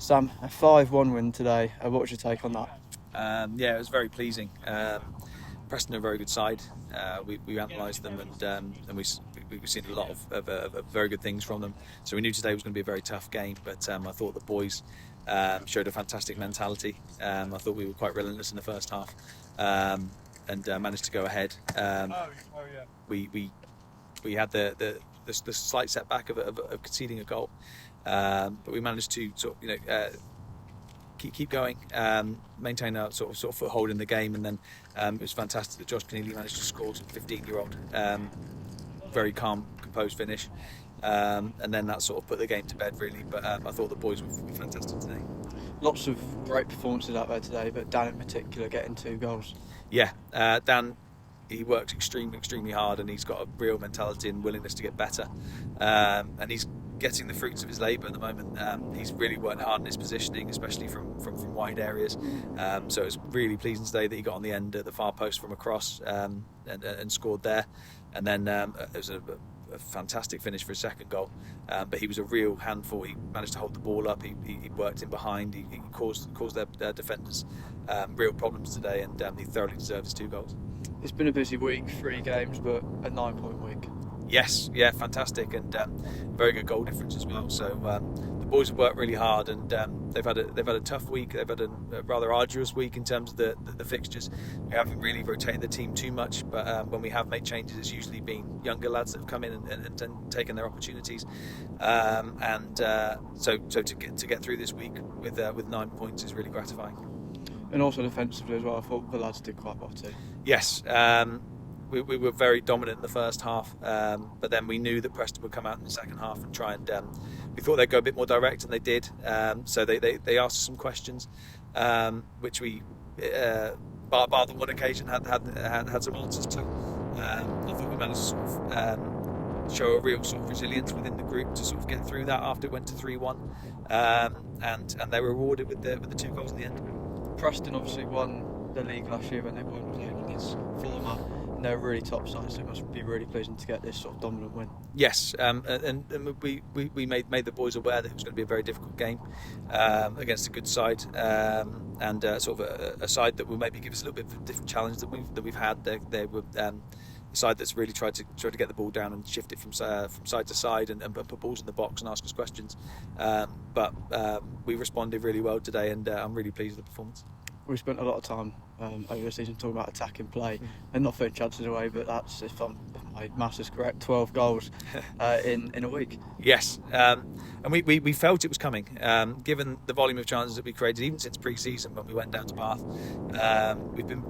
Sam, a 5-1 win today. What's your take on that? Yeah, it was very pleasing. Preston are a very good side. We analysed them we've seen a lot of very good things from them. So we knew today was going to be a very tough game, but I thought the boys showed a fantastic mentality. I thought we were quite relentless in the first half and managed to go ahead. We had the slight setback of conceding a goal, but we managed to keep going, maintain our sort of foothold in the game, and then it was fantastic that Josh Keneally managed to score some 15-year-old, very calm, composed finish, and then that sort of put the game to bed really. But I thought the boys were fantastic today. Lots of great performances out there today, but Dan in particular getting 2 goals. Yeah, Dan, he works extremely hard, and he's got a real mentality and willingness to get better, and he's getting the fruits of his labour at the moment. He's really worked hard in his positioning, especially from wide areas. So it's really pleasing today that he got on the end at the far post from across and scored there. And then it was a fantastic finish for his second goal. But he was a real handful. He managed to hold the ball up. He worked in behind. He caused their defenders real problems today, and he thoroughly deserves his 2 goals. It's been a busy week, 3 games, but a 9-point week. Yes, yeah, fantastic, and very good goal difference as well. So the boys have worked really hard, and they've had a tough week. They've had a rather arduous week in terms of the fixtures. We haven't really rotated the team too much, but when we have made changes, it's usually been younger lads that have come in and taken their opportunities. So to get through this week with 9 points is really gratifying. And also defensively as well, I thought the lads did quite well too. Yes. We were very dominant in the first half, but then we knew that Preston would come out in the second half and try and we thought they'd go a bit more direct, and they did. So they asked us some questions, which we, bar the one occasion, had some answers to. I thought we managed to sort of show a real sort of resilience within the group to sort of get through that after it went to 3-1, and they were rewarded with the 2 goals in the end. Preston obviously won the league last year when they won playing against Fulham. They're really top side, so it must be really pleasing to get this sort of dominant win. Yes, and we made the boys aware that it was going to be a very difficult game against a good side, and sort of a side that will maybe give us a little bit of a different challenge that we've had. They were a side that's really tried to get the ball down and shift it from side to side and put balls in the box and ask us questions. But we responded really well today, and I'm really pleased with the performance. We spent a lot of time over the season talking about attacking play and not throwing chances away, but that's, if my maths is correct, 12 goals in a week. Yes, and we felt it was coming, given the volume of chances that we created, even since pre-season when we went down to Bath. We've been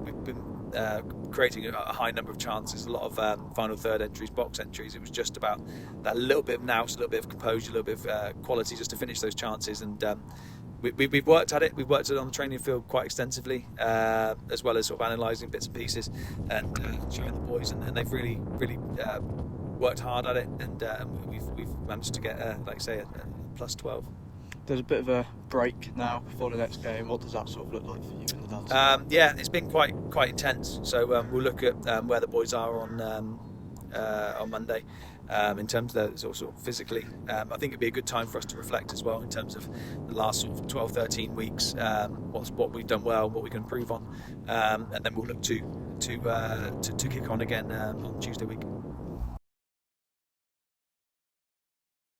creating a high number of chances, a lot of final third entries, box entries. It was just about that little bit of nous, a little bit of composure, a little bit of quality just to finish those chances, and we've worked at it. We've worked at it on the training field quite extensively, as well as sort of analysing bits and pieces and showing the boys, and they've really worked hard at it, and we've managed to get, like I say, a plus 12. There's a bit of a break now before the next game. What does that sort of look like for you and the lads? Yeah, it's been quite intense. So we'll look at where the boys are on Monday. In terms of sort of physically, I think it'd be a good time for us to reflect as well in terms of the last sort of 12-13 weeks, what we've done well, what we can improve on, and then we'll look to kick on again on Tuesday week.